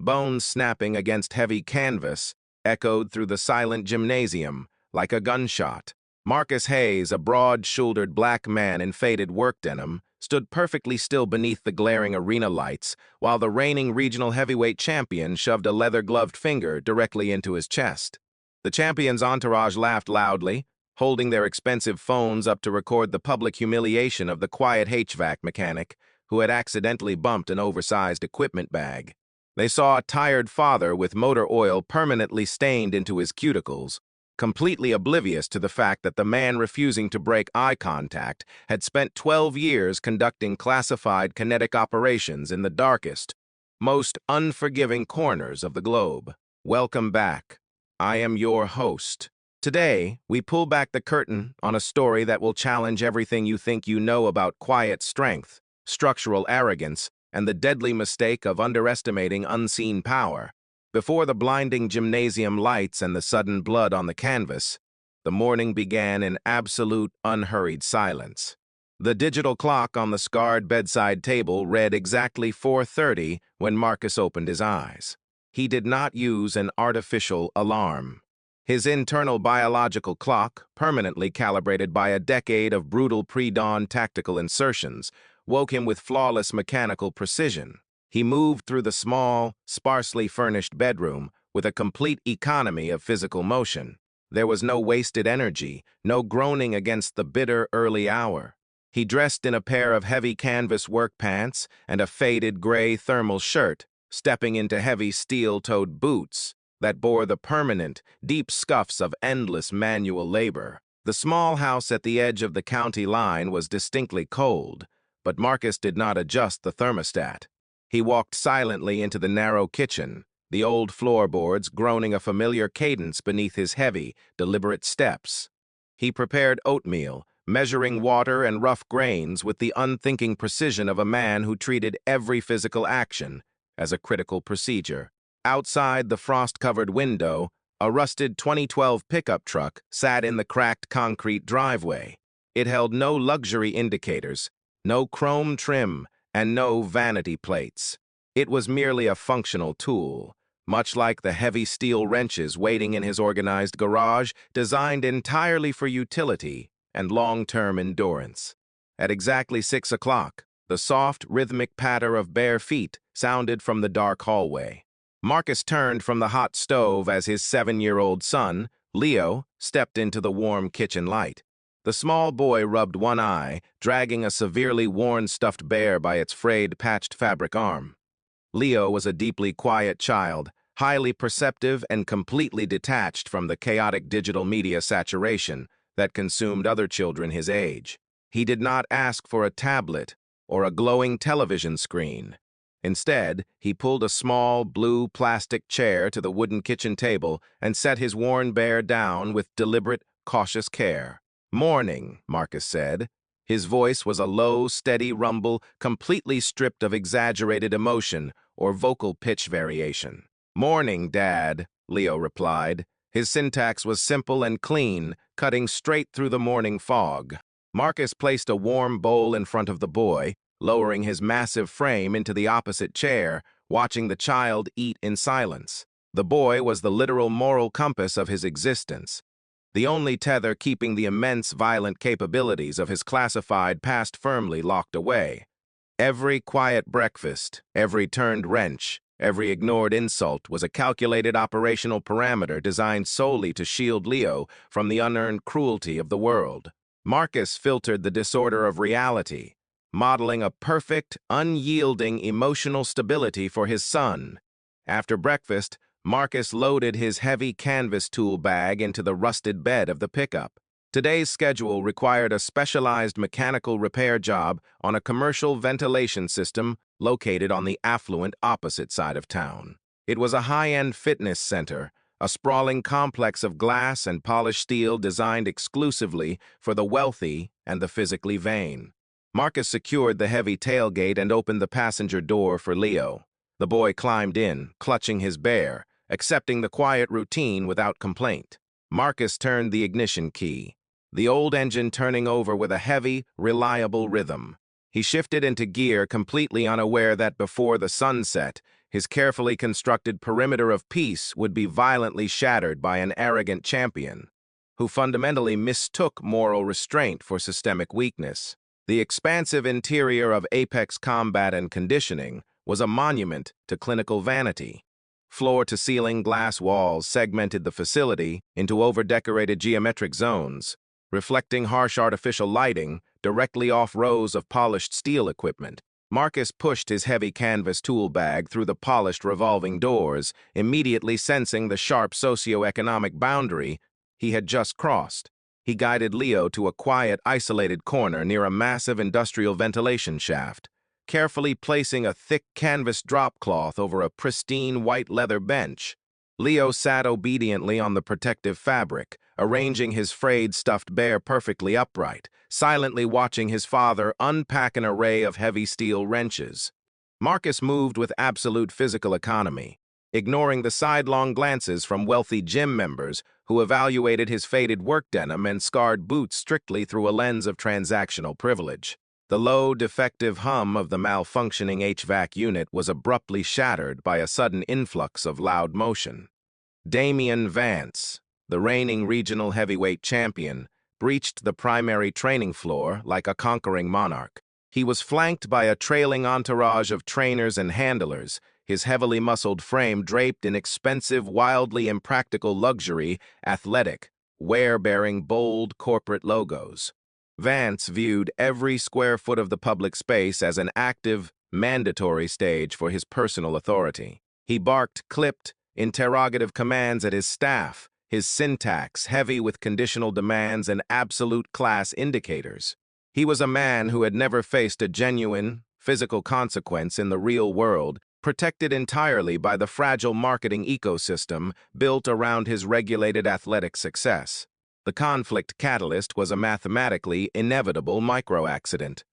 bones snapping against heavy canvas, echoed through the silent gymnasium like a gunshot. Marcus Hayes, a broad-shouldered black man in faded work denim, stood perfectly still beneath the glaring arena lights, while the reigning regional heavyweight champion shoved a leather-gloved finger directly into his chest. The champion's entourage laughed loudly, holding their expensive phones up to record the public humiliation of the quiet HVAC mechanic who had accidentally bumped an oversized equipment bag. They saw a tired father with motor oil permanently stained into his cuticles, completely oblivious to the fact that the man refusing to break eye contact had spent 12 years conducting classified kinetic operations in the darkest, most unforgiving corners of the globe. Welcome back. I am your host. Today, we pull back the curtain on a story that will challenge everything you think you know about quiet strength, structural arrogance, and the deadly mistake of underestimating unseen power. Before the blinding gymnasium lights and the sudden blood on the canvas, the morning began in absolute, unhurried silence. The digital clock on the scarred bedside table read exactly 4:30 when Marcus opened his eyes. He did not use an artificial alarm. His internal biological clock, permanently calibrated by a decade of brutal pre-dawn tactical insertions, woke him with flawless mechanical precision. He moved through the small, sparsely furnished bedroom with a complete economy of physical motion. There was no wasted energy, no groaning against the bitter early hour. He dressed in a pair of heavy canvas work pants and a faded gray thermal shirt, stepping into heavy steel-toed boots that bore the permanent, deep scuffs of endless manual labor. The small house at the edge of the county line was distinctly cold, but Marcus did not adjust the thermostat. He walked silently into the narrow kitchen, the old floorboards groaning a familiar cadence beneath his heavy, deliberate steps. He prepared oatmeal, measuring water and rough grains with the unthinking precision of a man who treated every physical action as a critical procedure. Outside the frost-covered window, a rusted 2012 pickup truck sat in the cracked concrete driveway. It held no luxury indicators, no chrome trim, and no vanity plates. It was merely a functional tool, much like the heavy steel wrenches waiting in his organized garage, designed entirely for utility and long-term endurance. At exactly 6 o'clock, the soft, rhythmic patter of bare feet sounded from the dark hallway. Marcus turned from the hot stove as his 7-year-old son, Leo, stepped into the warm kitchen light. The small boy rubbed one eye, dragging a severely worn stuffed bear by its frayed, patched fabric arm. Leo was a deeply quiet child, highly perceptive and completely detached from the chaotic digital media saturation that consumed other children his age. He did not ask for a tablet or a glowing television screen. Instead, he pulled a small, blue plastic chair to the wooden kitchen table and set his worn bear down with deliberate, cautious care. "Morning," Marcus said. His voice was a low, steady rumble, completely stripped of exaggerated emotion or vocal pitch variation. "Morning, Dad," Leo replied. His syntax was simple and clean, cutting straight through the morning fog. Marcus placed a warm bowl in front of the boy, lowering his massive frame into the opposite chair, watching the child eat in silence. The boy was the literal moral compass of his existence, the only tether keeping the immense violent capabilities of his classified past firmly locked away. Every quiet breakfast, every turned wrench, every ignored insult was a calculated operational parameter designed solely to shield Leo from the unearned cruelty of the world. Marcus filtered the disorder of reality, modeling a perfect, unyielding emotional stability for his son. After breakfast, Marcus loaded his heavy canvas tool bag into the rusted bed of the pickup. Today's schedule required a specialized mechanical repair job on a commercial ventilation system located on the affluent opposite side of town. It was a high-end fitness center, a sprawling complex of glass and polished steel designed exclusively for the wealthy and the physically vain. Marcus secured the heavy tailgate and opened the passenger door for Leo. The boy climbed in, clutching his bear, accepting the quiet routine without complaint. Marcus turned the ignition key, the old engine turning over with a heavy, reliable rhythm. He shifted into gear, completely unaware that before the sunset, his carefully constructed perimeter of peace would be violently shattered by an arrogant champion who fundamentally mistook moral restraint for systemic weakness. The expansive interior of Apex Combat and Conditioning was a monument to clinical vanity. Floor-to-ceiling glass walls segmented the facility into over-decorated geometric zones, reflecting harsh artificial lighting directly off rows of polished steel equipment. Marcus pushed his heavy canvas tool bag through the polished revolving doors, immediately sensing the sharp socio-economic boundary he had just crossed. He guided Leo to a quiet, isolated corner near a massive industrial ventilation shaft, carefully placing a thick canvas drop cloth over a pristine white leather bench. Leo sat obediently on the protective fabric, arranging his frayed stuffed bear perfectly upright, silently watching his father unpack an array of heavy steel wrenches. Marcus moved with absolute physical economy, ignoring the sidelong glances from wealthy gym members who evaluated his faded work denim and scarred boots strictly through a lens of transactional privilege. The low, defective hum of the malfunctioning HVAC unit was abruptly shattered by a sudden influx of loud motion. Damian Vance, the reigning regional heavyweight champion, breached the primary training floor like a conquering monarch. He was flanked by a trailing entourage of trainers and handlers, his heavily muscled frame draped in expensive, wildly impractical luxury, athletic, wear-bearing bold corporate logos. Vance viewed every square foot of the public space as an active, mandatory stage for his personal authority. He barked clipped, interrogative commands at his staff, his syntax heavy with conditional demands and absolute class indicators. He was a man who had never faced a genuine, physical consequence in the real world, protected entirely by the fragile marketing ecosystem built around his regulated athletic success. The conflict catalyst was a mathematically inevitable micro-accident.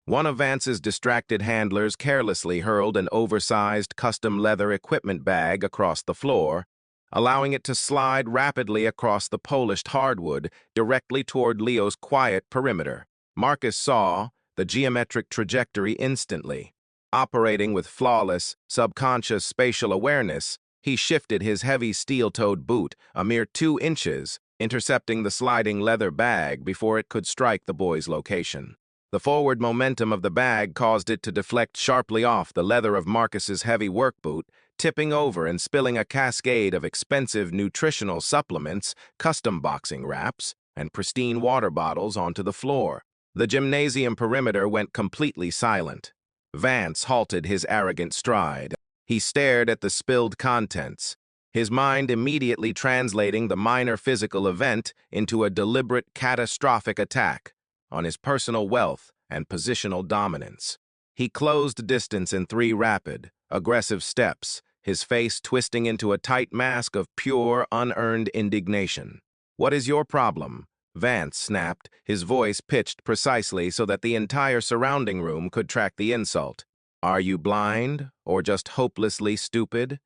One of Vance's distracted handlers carelessly hurled an oversized custom leather equipment bag across the floor, allowing it to slide rapidly across the polished hardwood directly toward Leo's quiet perimeter. Marcus saw the geometric trajectory instantly. Operating with flawless, subconscious spatial awareness, he shifted his heavy steel-toed boot a mere 2 inches, intercepting the sliding leather bag before it could strike the boy's location. The forward momentum of the bag caused it to deflect sharply off the leather of Marcus's heavy work boot, tipping over and spilling a cascade of expensive nutritional supplements, custom boxing wraps, and pristine water bottles onto the floor. The gymnasium perimeter went completely silent. Vance halted his arrogant stride. He stared at the spilled contents, his mind immediately translating the minor physical event into a deliberate, catastrophic attack on his personal wealth and positional dominance. He closed distance in 3 rapid, aggressive steps, his face twisting into a tight mask of pure, unearned indignation. "What is your problem?" Vance snapped, his voice pitched precisely so that the entire surrounding room could track the insult. "Are you blind, or just hopelessly stupid?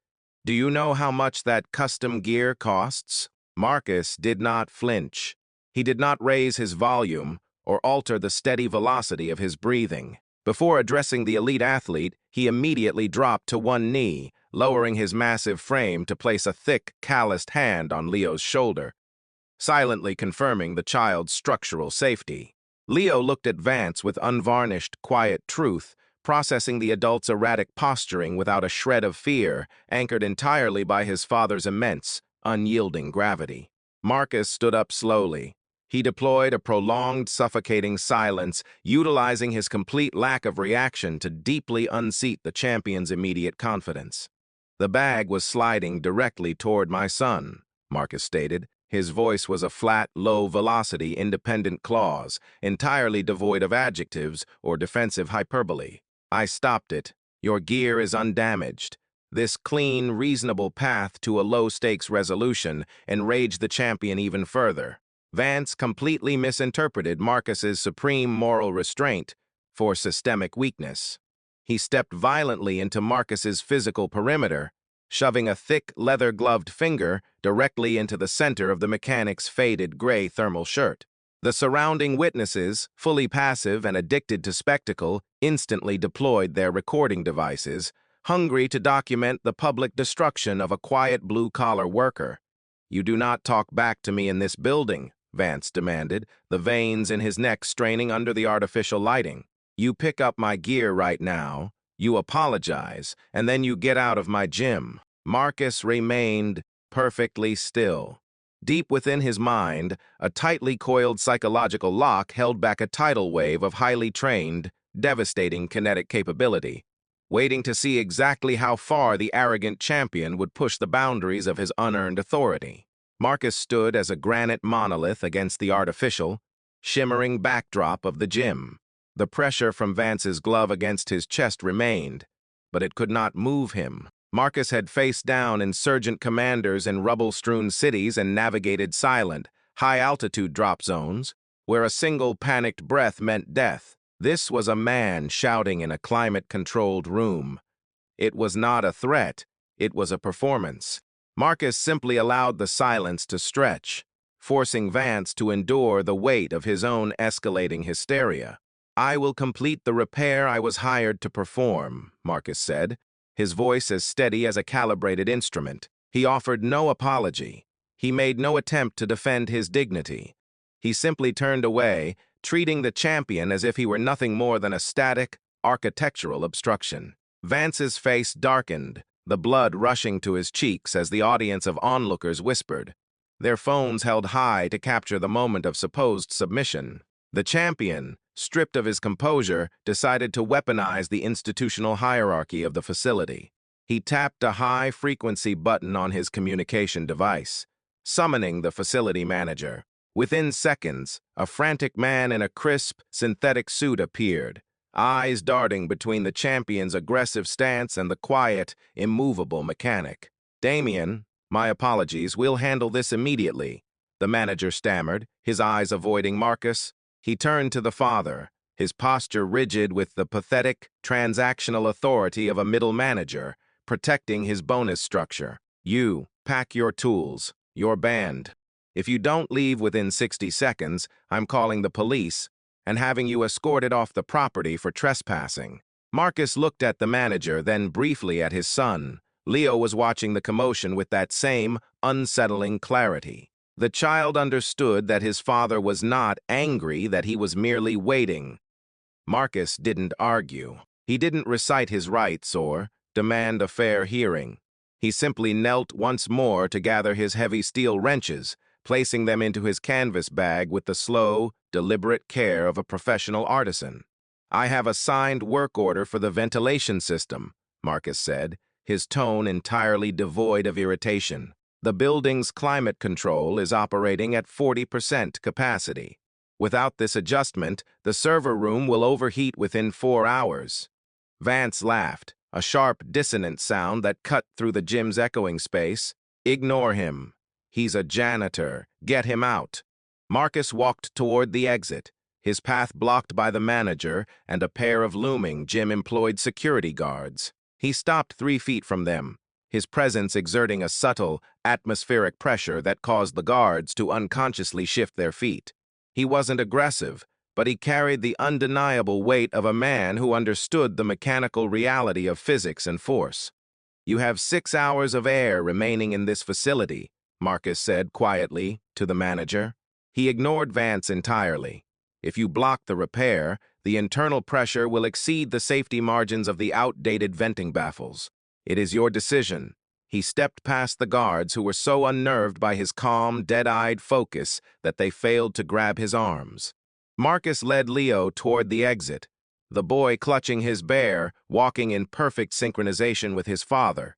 Do you know how much that custom gear costs?" Marcus did not flinch. He did not raise his volume or alter the steady velocity of his breathing. Before addressing the elite athlete, he immediately dropped to one knee, lowering his massive frame to place a thick, calloused hand on Leo's shoulder, silently confirming the child's structural safety. Leo looked at Vance with unvarnished, quiet truth, processing the adult's erratic posturing without a shred of fear, anchored entirely by his father's immense, unyielding gravity. Marcus stood up slowly. He deployed a prolonged, suffocating silence, utilizing his complete lack of reaction to deeply unseat the champion's immediate confidence. "The bag was sliding directly toward my son," Marcus stated. His voice was a flat, low-velocity, independent clause, entirely devoid of adjectives or defensive hyperbole. "I stopped it. Your gear is undamaged." This clean, reasonable path to a low-stakes resolution enraged the champion even further. Vance completely misinterpreted Marcus's supreme moral restraint for systemic weakness. He stepped violently into Marcus's physical perimeter, shoving a thick, leather-gloved finger directly into the center of the mechanic's faded gray thermal shirt. The surrounding witnesses, fully passive and addicted to spectacle, instantly deployed their recording devices, hungry to document the public destruction of a quiet blue-collar worker. "You do not talk back to me in this building," Vance demanded, the veins in his neck straining under the artificial lighting. "You pick up my gear right now, you apologize, and then you get out of my gym." Marcus remained perfectly still. Deep within his mind, a tightly coiled psychological lock held back a tidal wave of highly trained, devastating kinetic capability, waiting to see exactly how far the arrogant champion would push the boundaries of his unearned authority. Marcus stood as a granite monolith against the artificial, shimmering backdrop of the gym. The pressure from Vance's glove against his chest remained, but it could not move him. Marcus had faced down insurgent commanders in rubble-strewn cities and navigated silent, high-altitude drop zones, where a single panicked breath meant death. This was a man shouting in a climate-controlled room. It was not a threat, it was a performance. Marcus simply allowed the silence to stretch, forcing Vance to endure the weight of his own escalating hysteria. "I will complete the repair I was hired to perform," Marcus said, his voice as steady as a calibrated instrument. He offered no apology. He made no attempt to defend his dignity. He simply turned away, treating the champion as if he were nothing more than a static, architectural obstruction. Vance's face darkened, the blood rushing to his cheeks as the audience of onlookers whispered, their phones held high to capture the moment of supposed submission. The champion, stripped of his composure, decided to weaponize the institutional hierarchy of the facility. He tapped a high-frequency button on his communication device, summoning the facility manager. Within seconds, a frantic man in a crisp, synthetic suit appeared, eyes darting between the champion's aggressive stance and the quiet, immovable mechanic. "Damien, my apologies, we'll handle this immediately," the manager stammered, his eyes avoiding Marcus. He turned to the father, his posture rigid with the pathetic, transactional authority of a middle manager, protecting his bonus structure. "You, pack your tools. You're banned. If you don't leave within 60 seconds, I'm calling the police and having you escorted off the property for trespassing." Marcus looked at the manager, then briefly at his son. Leo was watching the commotion with that same unsettling clarity. The child understood that his father was not angry, that he was merely waiting. Marcus didn't argue. He didn't recite his rights or demand a fair hearing. He simply knelt once more to gather his heavy steel wrenches, placing them into his canvas bag with the slow, deliberate care of a professional artisan. "I have a signed work order for the ventilation system," Marcus said, his tone entirely devoid of irritation. "The building's climate control is operating at 40% capacity. Without this adjustment, the server room will overheat within 4 hours." Vance laughed, a sharp, dissonant sound that cut through the gym's echoing space. "Ignore him. He's a janitor. Get him out." Marcus walked toward the exit, his path blocked by the manager and a pair of looming gym-employed security guards. He stopped 3 feet from them, his presence exerting a subtle, atmospheric pressure that caused the guards to unconsciously shift their feet. He wasn't aggressive, but he carried the undeniable weight of a man who understood the mechanical reality of physics and force. "You have 6 hours of air remaining in this facility," Marcus said quietly to the manager. He ignored Vance entirely. "If you block the repair, the internal pressure will exceed the safety margins of the outdated venting baffles. It is your decision." He stepped past the guards who were so unnerved by his calm, dead-eyed focus that they failed to grab his arms. Marcus led Leo toward the exit, the boy clutching his bear, walking in perfect synchronization with his father.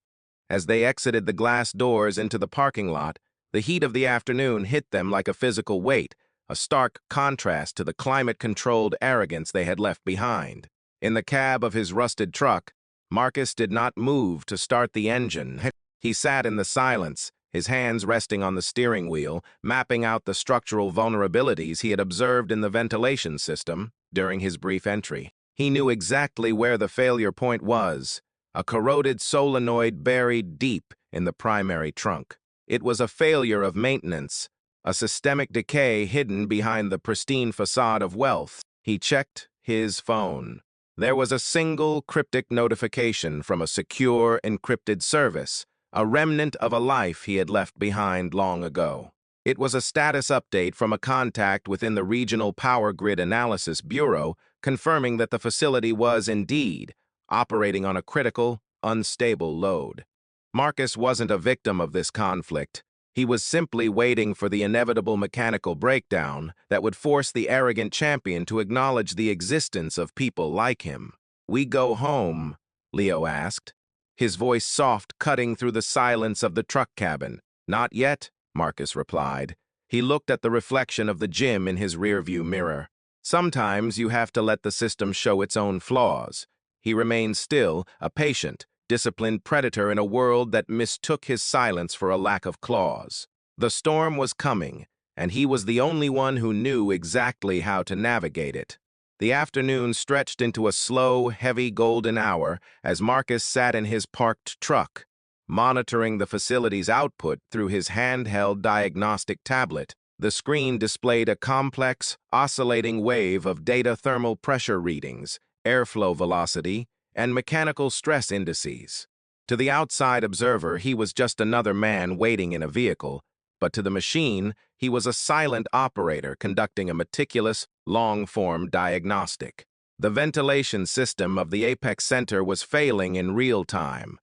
As they exited the glass doors into the parking lot, the heat of the afternoon hit them like a physical weight, a stark contrast to the climate-controlled arrogance they had left behind. In the cab of his rusted truck, Marcus did not move to start the engine. He sat in the silence, his hands resting on the steering wheel, mapping out the structural vulnerabilities he had observed in the ventilation system during his brief entry. He knew exactly where the failure point was, a corroded solenoid buried deep in the primary trunk. It was a failure of maintenance, a systemic decay hidden behind the pristine facade of wealth. He checked his phone. There was a single cryptic notification from a secure, encrypted service, a remnant of a life he had left behind long ago. It was a status update from a contact within the Regional Power Grid Analysis Bureau confirming that the facility was, indeed, operating on a critical, unstable load. Marcus wasn't a victim of this conflict. He was simply waiting for the inevitable mechanical breakdown that would force the arrogant champion to acknowledge the existence of people like him. "We go home?" Leo asked, his voice soft, cutting through the silence of the truck cabin. "Not yet," Marcus replied. He looked at the reflection of the gym in his rearview mirror. "Sometimes you have to let the system show its own flaws." He remained still, a patient, disciplined predator in a world that mistook his silence for a lack of claws. The storm was coming, and he was the only one who knew exactly how to navigate it. The afternoon stretched into a slow, heavy golden hour as Marcus sat in his parked truck, monitoring the facility's output through his handheld diagnostic tablet. The screen displayed a complex, oscillating wave of data thermal pressure readings, airflow velocity, and mechanical stress indices. To the outside observer, he was just another man waiting in a vehicle, but to the machine, he was a silent operator conducting a meticulous, long-form diagnostic. The ventilation system of the Apex Center was failing in real time,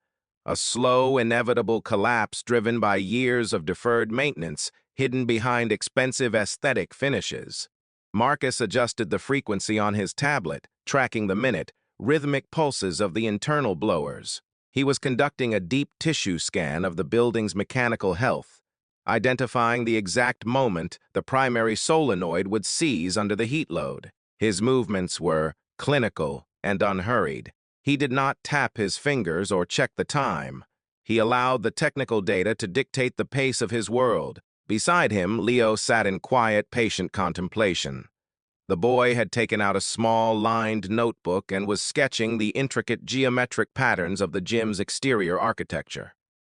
a slow, inevitable collapse driven by years of deferred maintenance hidden behind expensive aesthetic finishes. Marcus adjusted the frequency on his tablet, tracking the minute, rhythmic pulses of the internal blowers. He was conducting a deep tissue scan of the building's mechanical health, identifying the exact moment the primary solenoid would seize under the heat load. His movements were clinical and unhurried. He did not tap his fingers or check the time. He allowed the technical data to dictate the pace of his world. Beside him, Leo sat in quiet, patient contemplation. The boy had taken out a small, lined notebook and was sketching the intricate geometric patterns of the gym's exterior architecture.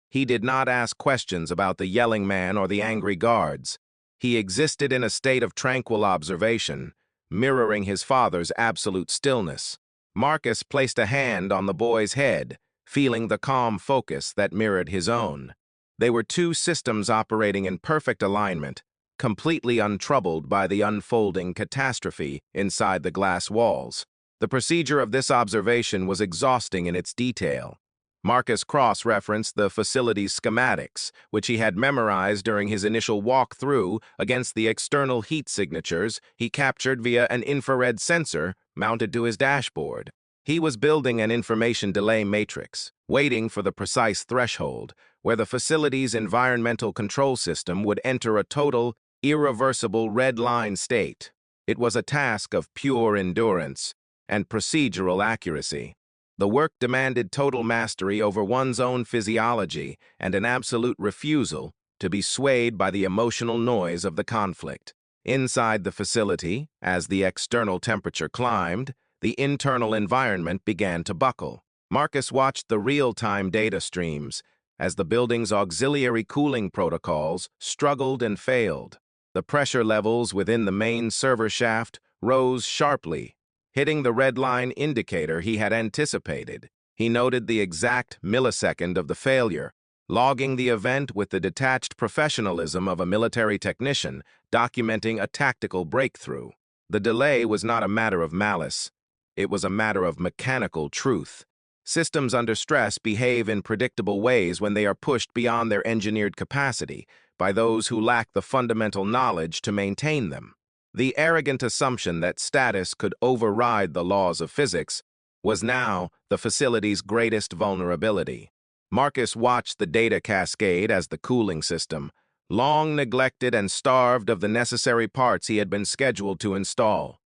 He did not ask questions about the yelling man or the angry guards. He existed in a state of tranquil observation, mirroring his father's absolute stillness. Marcus placed a hand on the boy's head, feeling the calm focus that mirrored his own. They were two systems operating in perfect alignment, completely untroubled by the unfolding catastrophe inside the glass walls. The procedure of this observation was exhausting in its detail. Marcus cross-referenced the facility's schematics, which he had memorized during his initial walk-through against the external heat signatures he captured via an infrared sensor mounted to his dashboard. He was building an information delay matrix, waiting for the precise threshold where the facility's environmental control system would enter a total, irreversible red line state. It was a task of pure endurance and procedural accuracy. The work demanded total mastery over one's own physiology and an absolute refusal to be swayed by the emotional noise of the conflict. Inside the facility, as the external temperature climbed, the internal environment began to buckle. Marcus watched the real-time data streams as the building's auxiliary cooling protocols struggled and failed. The pressure levels within the main server shaft rose sharply, hitting the red line indicator he had anticipated. He noted the exact millisecond of the failure, logging the event with the detached professionalism of a military technician, documenting a tactical breakthrough. The delay was not a matter of malice. It was a matter of mechanical truth. Systems under stress behave in predictable ways when they are pushed beyond their engineered capacity by those who lack the fundamental knowledge to maintain them. The arrogant assumption that status could override the laws of physics was now the facility's greatest vulnerability. Marcus watched the data cascade as the cooling system, long neglected and starved of the necessary parts he had been scheduled to install,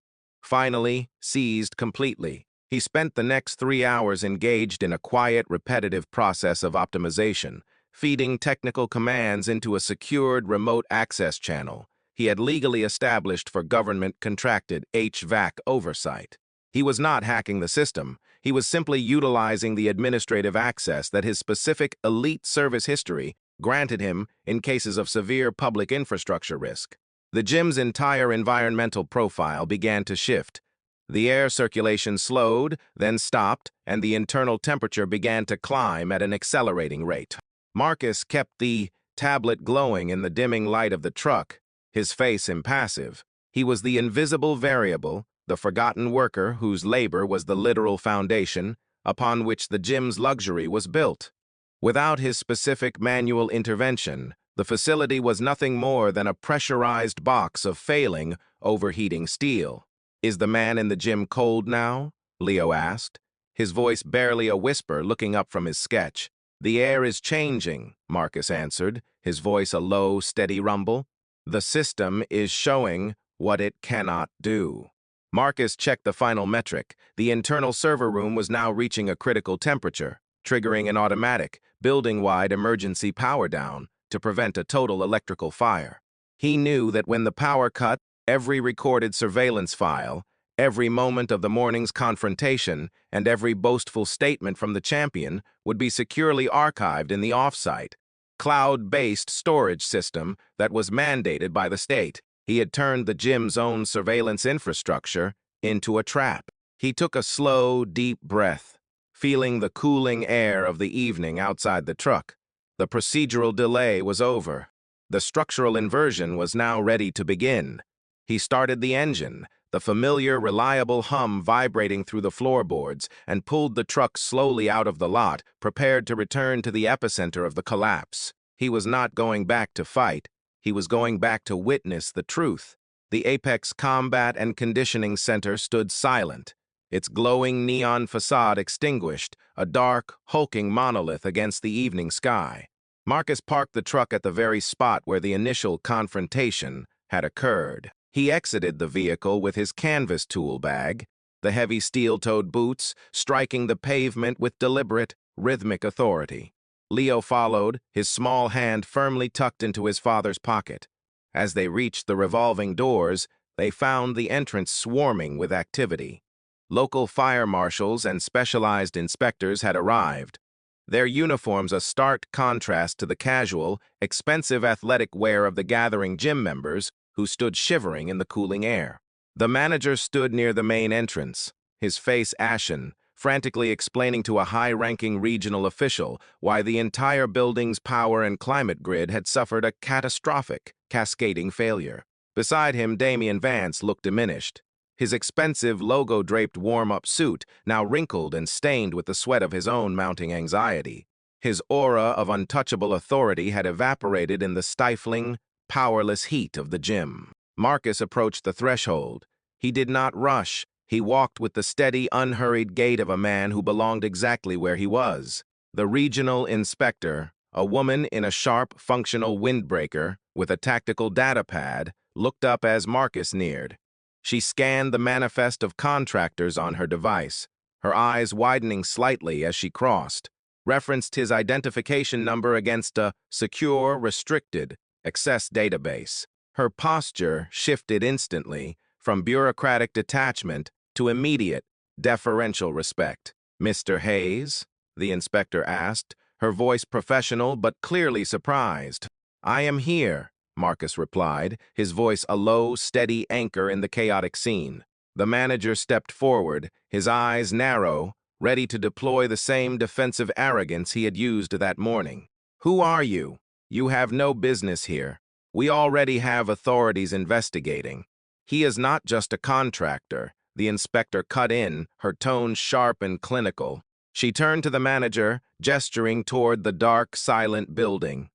finally seized completely. He spent the next 3 hours engaged in a quiet, repetitive process of optimization, feeding technical commands into a secured remote access channel he had legally established for government-contracted HVAC oversight. He was not hacking the system. He was simply utilizing the administrative access that his specific elite service history granted him in cases of severe public infrastructure risk. The gym's entire environmental profile began to shift, The air circulation slowed, then stopped, and the internal temperature began to climb at an accelerating rate. Marcus kept the tablet glowing in the dimming light of the truck, his face impassive. He was the invisible variable, the forgotten worker whose labor was the literal foundation upon which the gym's luxury was built. Without his specific manual intervention, the facility was nothing more than a pressurized box of failing, overheating steel. "Is the man in the gym cold now?" Leo asked, his voice barely a whisper, looking up from his sketch. "The air is changing," Marcus answered, his voice a low, steady rumble. "The system is showing what it cannot do." Marcus checked the final metric. The internal server room was now reaching a critical temperature, triggering an automatic, building-wide emergency power down to prevent a total electrical fire. He knew that when the power cut, every recorded surveillance file, every moment of the morning's confrontation, and every boastful statement from the champion would be securely archived in the off-site, cloud-based storage system that was mandated by the state. He had turned the gym's own surveillance infrastructure into a trap. He took a slow, deep breath, feeling the cooling air of the evening outside the truck. The procedural delay was over. The structural inversion was now ready to begin. He started the engine, the familiar, reliable hum vibrating through the floorboards, and pulled the truck slowly out of the lot, prepared to return to the epicenter of the collapse. He was not going back to fight. He was going back to witness the truth. The Apex Combat and Conditioning Center stood silent, its glowing neon facade extinguished, a dark, hulking monolith against the evening sky. Marcus parked the truck at the very spot where the initial confrontation had occurred. He exited the vehicle with his canvas tool bag, the heavy steel-toed boots striking the pavement with deliberate, rhythmic authority. Leo followed, his small hand firmly tucked into his father's pocket. As they reached the revolving doors, they found the entrance swarming with activity. Local fire marshals and specialized inspectors had arrived, their uniforms a stark contrast to the casual, expensive athletic wear of the gathering gym members who stood shivering in the cooling air. The manager stood near the main entrance, his face ashen, frantically explaining to a high-ranking regional official why the entire building's power and climate grid had suffered a catastrophic, cascading failure. Beside him, Damian Vance looked diminished, his expensive, logo-draped warm-up suit now wrinkled and stained with the sweat of his own mounting anxiety. His aura of untouchable authority had evaporated in the stifling, powerless heat of the gym. Marcus approached the threshold. He did not rush. He walked with the steady, unhurried gait of a man who belonged exactly where he was. The regional inspector, a woman in a sharp, functional windbreaker with a tactical data pad, looked up as Marcus neared. She scanned the manifest of contractors on her device, her eyes widening slightly as she crossed, referenced his identification number against a secure, restricted, access database. Her posture shifted instantly from bureaucratic detachment to immediate, deferential respect. "Mr. Hayes?" the inspector asked, her voice professional but clearly surprised. "I am here," Marcus replied, his voice a low, steady anchor in the chaotic scene. The manager stepped forward, his eyes narrow, ready to deploy the same defensive arrogance he had used that morning. "Who are you? You have no business here. We already have authorities investigating." "He is not just a contractor," the inspector cut in, her tone sharp and clinical. She turned to the manager, gesturing toward the dark, silent building.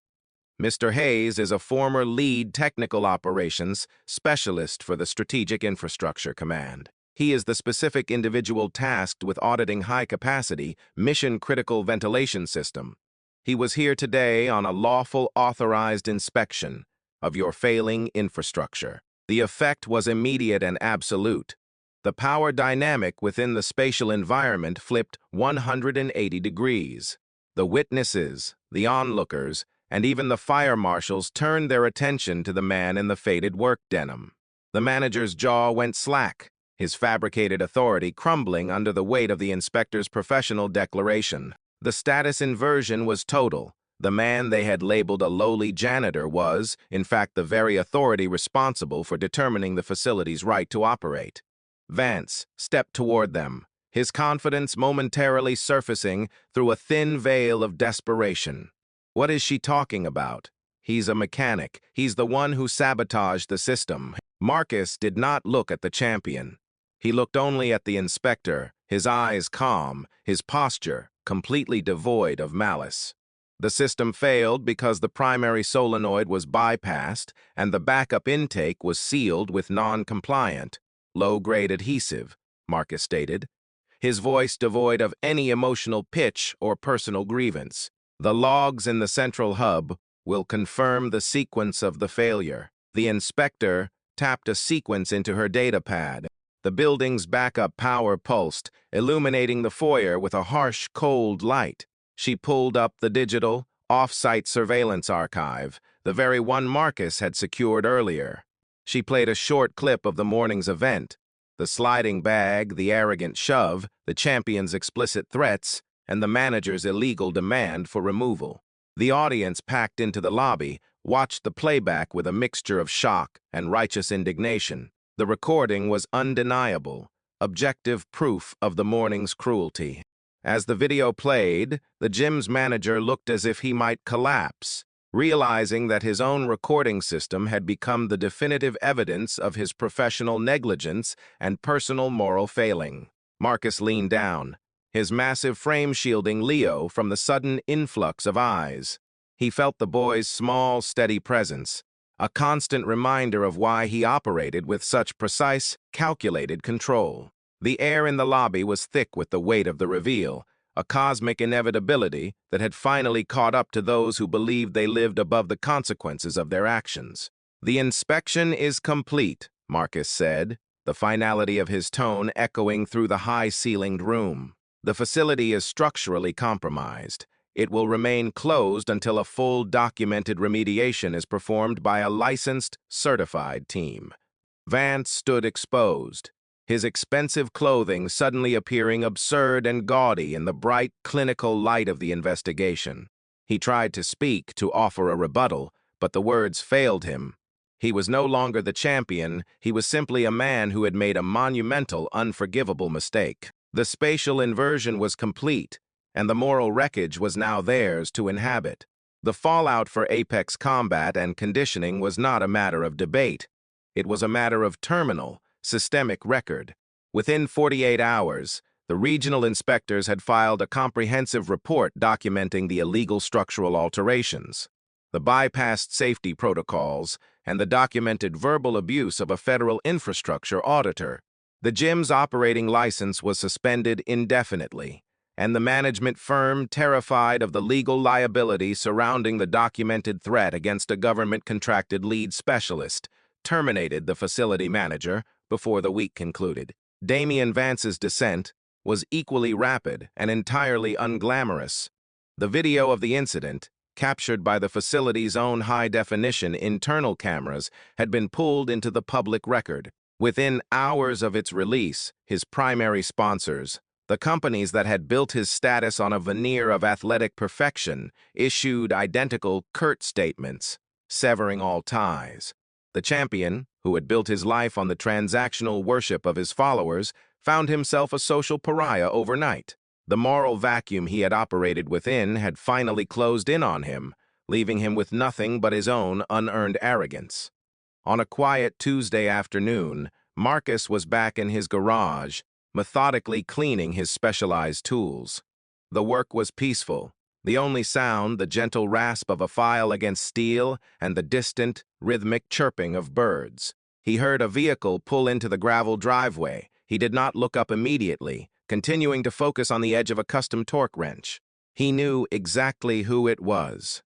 "Mr. Hayes is a former lead technical operations specialist for the Strategic Infrastructure Command. He is the specific individual tasked with auditing high-capacity, mission-critical ventilation system. He was here today on a lawful authorized inspection of your failing infrastructure." The effect was immediate and absolute. The power dynamic within the spatial environment flipped 180 degrees. The witnesses, the onlookers, and even the fire marshals turned their attention to the man in the faded work denim. The manager's jaw went slack, his fabricated authority crumbling under the weight of the inspector's professional declaration. The status inversion was total. The man they had labeled a lowly janitor was, in fact, the very authority responsible for determining the facility's right to operate. Vance stepped toward them, his confidence momentarily surfacing through a thin veil of desperation. What is she talking about? He's a mechanic. He's the one who sabotaged the system. Marcus did not look at the champion. He looked only at the inspector, his eyes calm, his posture completely devoid of malice. The system failed because the primary solenoid was bypassed and the backup intake was sealed with non-compliant, low-grade adhesive, Marcus stated, his voice devoid of any emotional pitch or personal grievance. The logs in the central hub will confirm the sequence of the failure. The inspector tapped a sequence into her data pad. The building's backup power pulsed, illuminating the foyer with a harsh, cold light. She pulled up the digital, off-site surveillance archive, the very one Marcus had secured earlier. She played a short clip of the morning's event, the sliding bag, the arrogant shove, the champion's explicit threats, and the manager's illegal demand for removal. The audience packed into the lobby watched the playback with a mixture of shock and righteous indignation. The recording was undeniable, objective proof of the morning's cruelty. As the video played, the gym's manager looked as if he might collapse, realizing that his own recording system had become the definitive evidence of his professional negligence and personal moral failing. Marcus leaned down, his massive frame shielding Leo from the sudden influx of eyes. He felt the boy's small, steady presence, a constant reminder of why he operated with such precise, calculated control. The air in the lobby was thick with the weight of the reveal, a cosmic inevitability that had finally caught up to those who believed they lived above the consequences of their actions. "The inspection is complete," Marcus said, the finality of his tone echoing through the high-ceilinged room. "The facility is structurally compromised. It will remain closed until a full documented remediation is performed by a licensed, certified team." Vance stood exposed, his expensive clothing suddenly appearing absurd and gaudy in the bright, clinical light of the investigation. He tried to speak, to offer a rebuttal, but the words failed him. He was no longer the champion, he was simply a man who had made a monumental, unforgivable mistake. The spatial inversion was complete, and the moral wreckage was now theirs to inhabit. The fallout for Apex combat and conditioning was not a matter of debate. It was a matter of terminal, systemic record. Within 48 hours, the regional inspectors had filed a comprehensive report documenting the illegal structural alterations, the bypassed safety protocols, and the documented verbal abuse of a federal infrastructure auditor. The gym's operating license was suspended indefinitely, and the management firm, terrified of the legal liability surrounding the documented threat against a government-contracted lead specialist, terminated the facility manager before the week concluded. Damian Vance's descent was equally rapid and entirely unglamorous. The video of the incident, captured by the facility's own high-definition internal cameras, had been pulled into the public record. Within hours of its release, his primary sponsors, the companies that had built his status on a veneer of athletic perfection, issued identical, curt statements, severing all ties. The champion, who had built his life on the transactional worship of his followers, found himself a social pariah overnight. The moral vacuum he had operated within had finally closed in on him, leaving him with nothing but his own unearned arrogance. On a quiet Tuesday afternoon, Marcus was back in his garage, methodically cleaning his specialized tools. The work was peaceful. The only sound, the gentle rasp of a file against steel and the distant, rhythmic chirping of birds. He heard a vehicle pull into the gravel driveway. He did not look up immediately, continuing to focus on the edge of a custom torque wrench. He knew exactly who it was.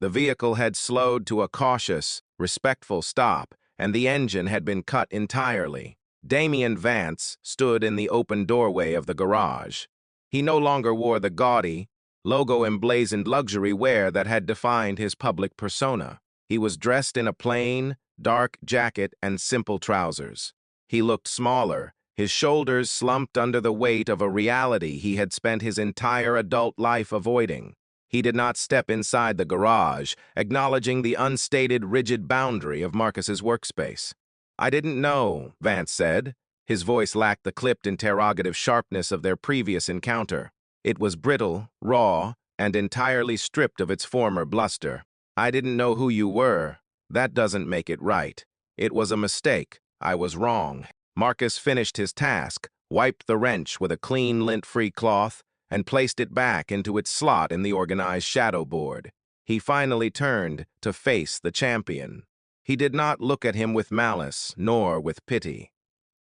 The vehicle had slowed to a cautious, respectful stop, and the engine had been cut entirely. Damian Vance stood in the open doorway of the garage. He no longer wore the gaudy, logo-emblazoned luxury wear that had defined his public persona. He was dressed in a plain, dark jacket and simple trousers. He looked smaller, his shoulders slumped under the weight of a reality he had spent his entire adult life avoiding. He did not step inside the garage, acknowledging the unstated, rigid boundary of Marcus's workspace. "I didn't know," Vance said, His voice lacked the clipped interrogative sharpness of their previous encounter. It was brittle, raw, and entirely stripped of its former bluster. "I didn't know who you were. That doesn't make it right. It was a mistake. I was wrong." Marcus finished his task, wiped the wrench with a clean, lint-free cloth, and placed it back into its slot in the organized shadow board. He finally turned to face the champion. He did not look at him with malice, nor with pity.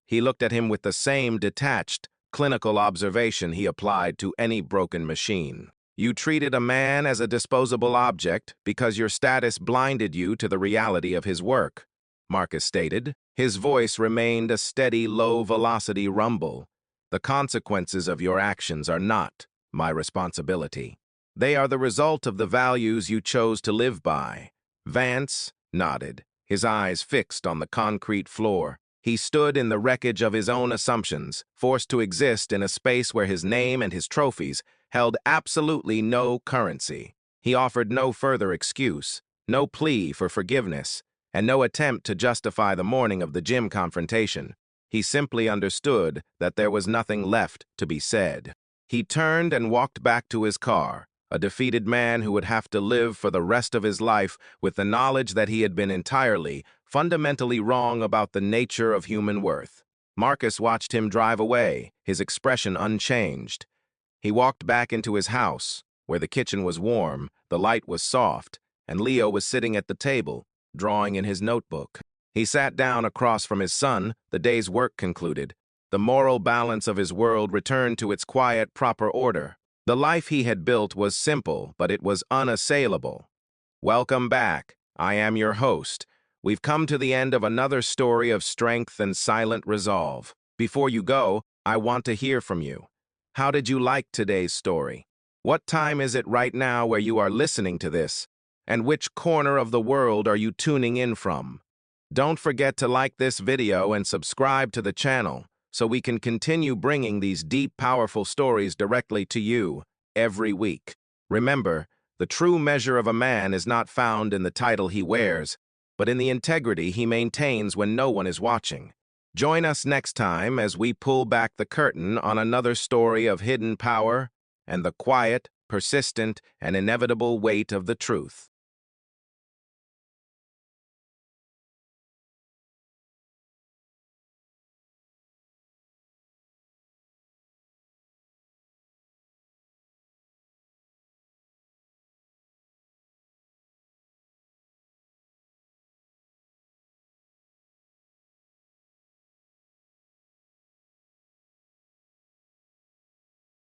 He looked at him with the same detached, clinical observation he applied to any broken machine. "You treated a man as a disposable object because your status blinded you to the reality of his work," Marcus stated. His voice remained a steady, low-velocity rumble. "The consequences of your actions are not my responsibility. They are the result of the values you chose to live by." Vance nodded, his eyes fixed on the concrete floor. He stood in the wreckage of his own assumptions, forced to exist in a space where his name and his trophies held absolutely no currency. He offered no further excuse, no plea for forgiveness, and no attempt to justify the morning of the gym confrontation. He simply understood that there was nothing left to be said. He turned and walked back to his car, a defeated man who would have to live for the rest of his life with the knowledge that he had been entirely, fundamentally wrong about the nature of human worth. Marcus watched him drive away, his expression unchanged. He walked back into his house, where the kitchen was warm, the light was soft, and Leo was sitting at the table, drawing in his notebook. He sat down across from his son, the day's work concluded. The moral balance of his world returned to its quiet, proper order. The life he had built was simple, but it was unassailable. Welcome back. I am your host. We've come to the end of another story of strength and silent resolve. Before you go, I want to hear from you. How did you like today's story? What time is it right now where you are listening to this? And which corner of the world are you tuning in from? Don't forget to like this video and subscribe to the channel so we can continue bringing these deep, powerful stories directly to you every week. Remember, the true measure of a man is not found in the title he wears, but in the integrity he maintains when no one is watching. Join us next time as we pull back the curtain on another story of hidden power and the quiet, persistent, and inevitable weight of the truth.